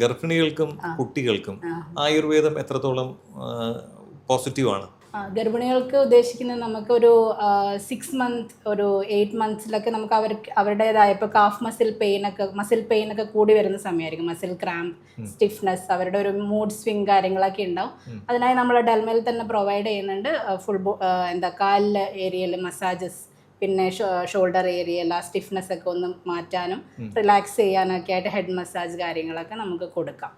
ഗർഭിണികൾക്കും കുട്ടികൾക്കും ആയുർവേദം എത്രത്തോളം പോസിറ്റീവ് ആണ്? ഗർഭിണികൾക്ക് ഉദ്ദേശിക്കുന്നത് നമുക്കൊരു 6 മന്ത് ഒരു 8 മന്ത്സിലൊക്കെ നമുക്ക് അവരുടേതായ ഇപ്പോൾ കാഫ് മസിൽ പെയിൻ ഒക്കെ കൂടി വരുന്ന സമയമായിരിക്കും. മസിൽ ക്രാമ്പ്, സ്റ്റിഫ്നെസ്, അവരുടെ ഒരു മൂഡ് സ്വിങ് കാര്യങ്ങളൊക്കെ ഉണ്ടാവും. അതിനായി നമ്മൾ ഡെൽമയിൽ തന്നെ പ്രൊവൈഡ് ചെയ്യുന്നുണ്ട്. കാലിലെ ഏരിയയിൽ മസാജസ്, പിന്നെ ഷോൾഡർ ഏരിയയിൽ ആ സ്റ്റിഫ്നെസ് ഒക്കെ ഒന്ന് മാറ്റാനും റിലാക്സ് ചെയ്യാനൊക്കെ ആയിട്ട് ഹെഡ് മസാജ് കാര്യങ്ങളൊക്കെ നമുക്ക് കൊടുക്കാം.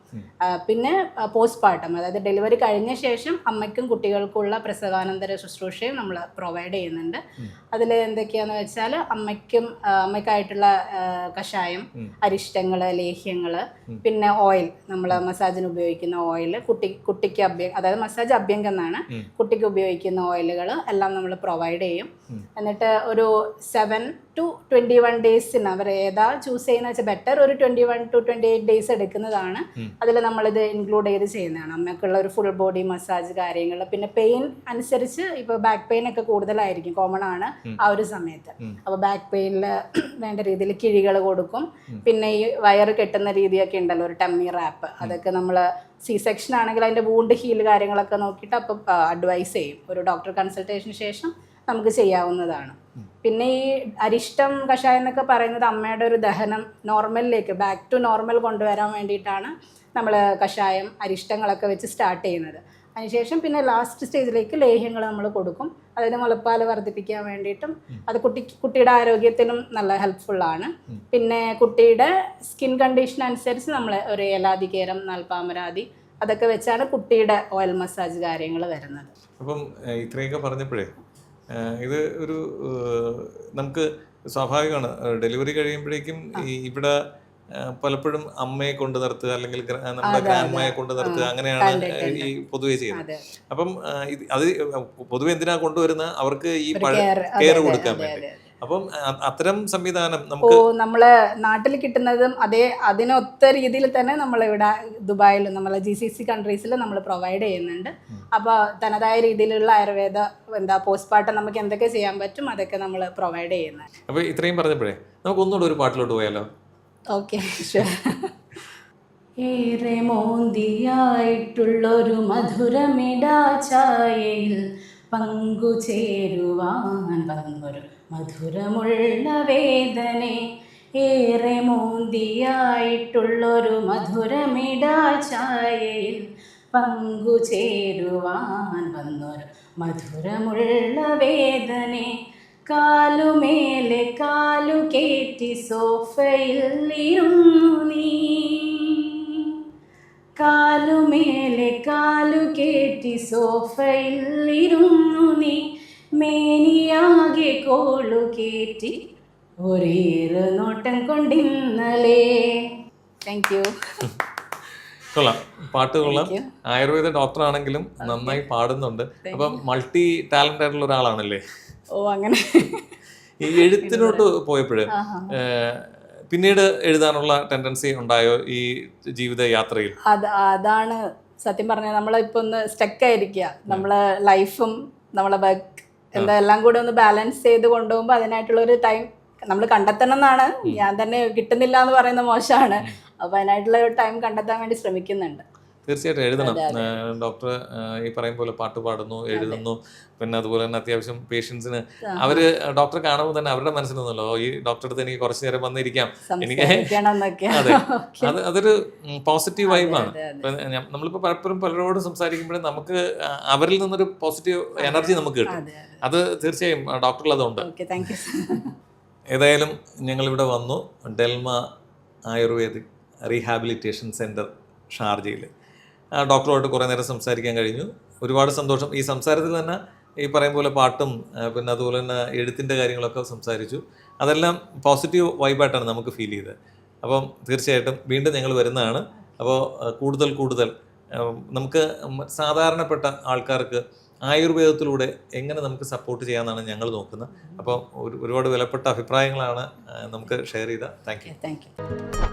പിന്നെ പോസ്റ്റ്പാർട്ടം, അതായത് ഡെലിവറി കഴിഞ്ഞ ശേഷം അമ്മയ്ക്കും കുട്ടികൾക്കുള്ള പ്രസവാനന്തര ശുശ്രൂഷയും നമ്മൾ പ്രൊവൈഡ് ചെയ്യുന്നുണ്ട്. അതിൽ എന്തൊക്കെയാണെന്ന് വെച്ചാൽ അമ്മയ്ക്കായിട്ടുള്ള കഷായം, അരിഷ്ടങ്ങൾ, ലേഹ്യങ്ങൾ, പിന്നെ ഓയിൽ, നമ്മൾ മസാജിന് ഉപയോഗിക്കുന്ന ഓയിൽ, കുട്ടിക്ക് അതായത് മസാജ് അഭ്യംഗം എന്നാണ്, കുട്ടിക്ക് ഉപയോഗിക്കുന്ന ഓയിലുകൾ എല്ലാം നമ്മൾ പ്രൊവൈഡ് ചെയ്യും. എന്നിട്ട് ഒരു 7 to 21 ഡേയ്സിന് അവർ ഏതാ ചൂസ് ചെയ്യുന്ന വെച്ചാൽ ബെറ്റർ ഒരു 21 to 28 ഡേയ്സ് എടുക്കുന്നതാണ്. അതിൽ നമ്മളിത് ഇൻക്ലൂഡ് ചെയ്ത് ചെയ്യുന്നതാണ്. അമ്മയ്ക്കുള്ള ഒരു ഫുൾ ബോഡി മസാജ് കാര്യങ്ങൾ. പിന്നെ പെയിൻ അനുസരിച്ച് ഇപ്പോൾ ബാക്ക് പെയിൻ ഒക്കെ കൂടുതലായിരിക്കും, കോമൺ ആണ് ആ ഒരു സമയത്ത്. അപ്പോൾ ബാക്ക് പെയിനിൽ വേണ്ട രീതിയിൽ കിഴികൾ കൊടുക്കും. പിന്നെ ഈ വയറ് കെട്ടുന്ന രീതിയൊക്കെ ഉണ്ടല്ലോ, ഒരു ടമ്മി റാപ്പ്, അതൊക്കെ നമ്മൾ സെക്ഷൻ ആണെങ്കിൽ അതിൻ്റെ വൂണ്ട് ഹീൽ കാര്യങ്ങളൊക്കെ നോക്കിയിട്ട് അപ്പം അഡ്വൈസ് ചെയ്യും. ഒരു ഡോക്ടർ കൺസൾട്ടേഷന് ശേഷം നമുക്ക് ചെയ്യാവുന്നതാണ്. പിന്നെ ഈ അരിഷ്ടം കഷായം എന്നൊക്കെ പറയുന്നത് അമ്മയുടെ ഒരു ദഹനം നോർമലിലേക്ക്, ബാക്ക് ടു നോർമൽ കൊണ്ടുവരാൻ വേണ്ടിയിട്ടാണ് നമ്മൾ കഷായം അരിഷ്ടങ്ങളൊക്കെ വെച്ച് സ്റ്റാർട്ട് ചെയ്യുന്നത്. അതിനുശേഷം പിന്നെ ലാസ്റ്റ് സ്റ്റേജിലേക്ക് ലേഹ്യങ്ങൾ നമ്മൾ കൊടുക്കും. അതായത് മുലപ്പാൽ വർദ്ധിപ്പിക്കാൻ വേണ്ടിയിട്ടും അത് കുട്ടിയുടെ ആരോഗ്യത്തിനും നല്ല ഹെൽപ്ഫുള്ളാണ്. പിന്നെ കുട്ടിയുടെ സ്കിൻ കണ്ടീഷൻ അനുസരിച്ച് നമ്മൾ ഒരു ഏലാതികേരം, നാൽപ്പാമരാതി അതൊക്കെ വെച്ചാണ് കുട്ടിയുടെ ഓയിൽ മസാജ് കാര്യങ്ങൾ വരുന്നത്. അപ്പം ഇത്രയൊക്കെ പറഞ്ഞപ്പോഴേ ഇത് ഒരു നമുക്ക് സ്വാഭാവികമാണ്, ഡെലിവറി കഴിയുമ്പോഴേക്കും ഇവിടെ പലപ്പോഴും അമ്മയെ കൊണ്ട് നിർത്തുക അല്ലെങ്കിൽ നമ്മുടെ ഗ്രാൻഡ്മയെ കൊണ്ട് നിർത്തുക, അങ്ങനെയാണ് ഈ പൊതുവെ ചെയ്യുന്നത്. അപ്പം അത് പൊതുവെ എന്തിനാ കൊണ്ടുവരുന്ന അവർക്ക് ഈ കെയർ കൊടുക്കാൻ വേണ്ടി. അപ്പം അത്തരം സംവിധാനം നമ്മള് നാട്ടിൽ കിട്ടുന്നതും അതിനൊത്ത രീതിയിൽ തന്നെ നമ്മളിവിടെ ദുബായിൽ നമ്മളെ GCC കൺട്രീസിൽ നമ്മൾ പ്രൊവൈഡ് ചെയ്യുന്നുണ്ട്. അപ്പോൾ തനതായ രീതിയിലുള്ള ആയുർവേദ പോസ്റ്റ്പാർട്ടം നമുക്ക് എന്തൊക്കെ ചെയ്യാൻ പറ്റും അതൊക്കെ നമ്മൾ പ്രൊവൈഡ് ചെയ്യുന്നത്. അപ്പോൾ ഇത്രയും പറഞ്ഞപ്പോഴേ നമുക്ക് ഒന്നുകൂടെ ഒരു പാട്ടിലോട്ട് പോയാലോ? ഓക്കെ, ഏറെ മോന്തിയായിട്ടുള്ളൊരു മധുരമിടാ ചായയിൽ പങ്കുചേരുവാൻ വന്നൊരു മധുരമുള്ള വേദനെ, ഏറെ മോന്തിയായിട്ടുള്ളൊരു മധുരമിടാ ചായയിൽ പങ്കുചേരുവാൻ വന്നൊരു മധുരമുള്ള വേദനെ, കാലുമേലെ കാലു കേറ്റി സോഫയിൽ ഇരുന്നു നീ, കാലുമേലെ കാലു കേറ്റി സോഫയിൽ ഇരുന്നു നീ, മേനിയാകെ കോളു കേറ്റി ഒരേറെ നോട്ടം കൊണ്ടിന്നലേ. Thank you. കൊള്ളാം, പാട്ട് കൊള്ളാം. ആയുർവേദ ഡോക്ടർ ആണെങ്കിലും നന്നായി പാടുന്നുണ്ട്. അപ്പം മൾട്ടി ടാലന്റ് ആയിട്ടുള്ള ഒരാളാണല്ലേ? ഓ, അങ്ങനെ. ഈ എഴുത്തിനോട്ട് പോയപ്പോഴ് പിന്നീട് എഴുതാനുള്ള ടെൻഡൻസി ഉണ്ടായോ ഈ ജീവിത യാത്രയിൽ? അതാണ് സത്യം പറഞ്ഞാൽ നമ്മളിപ്പോൾ ഒന്ന് സ്റ്റക്കായിരിക്കുക. നമ്മളെ ലൈഫും നമ്മളെ വർക്ക് എല്ലാം കൂടെ ഒന്ന് ബാലൻസ് ചെയ്ത് കൊണ്ടുപോകുമ്പോൾ അതിനായിട്ടുള്ളൊരു ടൈം നമ്മൾ കണ്ടെത്തണം എന്നാണ്. ഞാൻ തന്നെ കിട്ടുന്നില്ല എന്ന് പറയുന്ന മോശമാണ്. അപ്പോൾ അതിനായിട്ടുള്ള ഒരു ടൈം കണ്ടെത്താൻ വേണ്ടി ശ്രമിക്കുന്നുണ്ട്. തീർച്ചയായിട്ടും എഴുതണം. ഡോക്ടർ ഈ പറയും പോലെ പാട്ട് പാടുന്നു, എഴുതുന്നു. പിന്നെ അതുപോലെ തന്നെ അത്യാവശ്യം പേഷ്യൻസിന് അവർ ഡോക്ടറെ കാണുമ്പോൾ തന്നെ അവരുടെ മനസ്സിലൊന്നുമല്ലോ, ഈ ഡോക്ടറുടെ അടുത്ത് എനിക്ക് കുറച്ച് നേരം വന്നിരിക്കാം, എനിക്ക് അതെ, അതൊരു പോസിറ്റീവ് വൈബാണ്. നമ്മളിപ്പോൾ പലപ്പോഴും പലരോടും സംസാരിക്കുമ്പോഴും നമുക്ക് അവരിൽ നിന്നൊരു പോസിറ്റീവ് എനർജി നമുക്ക് കിട്ടും. അത് തീർച്ചയായും ഡോക്ടറിൽ അതുണ്ട്. ഏതായാലും ഞങ്ങളിവിടെ വന്നു, ഡെൽമ ആയുർവേദിക് റീഹാബിലിറ്റേഷൻ സെൻറ്റർ ഷാർജയിൽ. ഡോക്ടറുമായിട്ട് കുറേ നേരം സംസാരിക്കാൻ കഴിഞ്ഞു. ഒരുപാട് സന്തോഷം. ഈ സംസാരത്തിൽ തന്നെ ഈ പറയും പോലെ പാട്ടും പിന്നെ അതുപോലെ തന്നെ എഴുത്തിൻ്റെ കാര്യങ്ങളൊക്കെ സംസാരിച്ചു. അതെല്ലാം പോസിറ്റീവ് വൈബായിട്ടാണ് നമുക്ക് ഫീൽ ചെയ്തത്. അപ്പം തീർച്ചയായിട്ടും വീണ്ടും ഞങ്ങൾ വരുന്നതാണ്. അപ്പോൾ കൂടുതൽ നമുക്ക് സാധാരണപ്പെട്ട ആൾക്കാർക്ക് ആയുർവേദത്തിലൂടെ എങ്ങനെ നമുക്ക് സപ്പോർട്ട് ചെയ്യാമെന്നാണ് ഞങ്ങൾ നോക്കുന്നത്. അപ്പോൾ ഒരുപാട് വിലപ്പെട്ട അഭിപ്രായങ്ങളാണ് നമുക്ക് ഷെയർ ചെയ്ത. Thank you.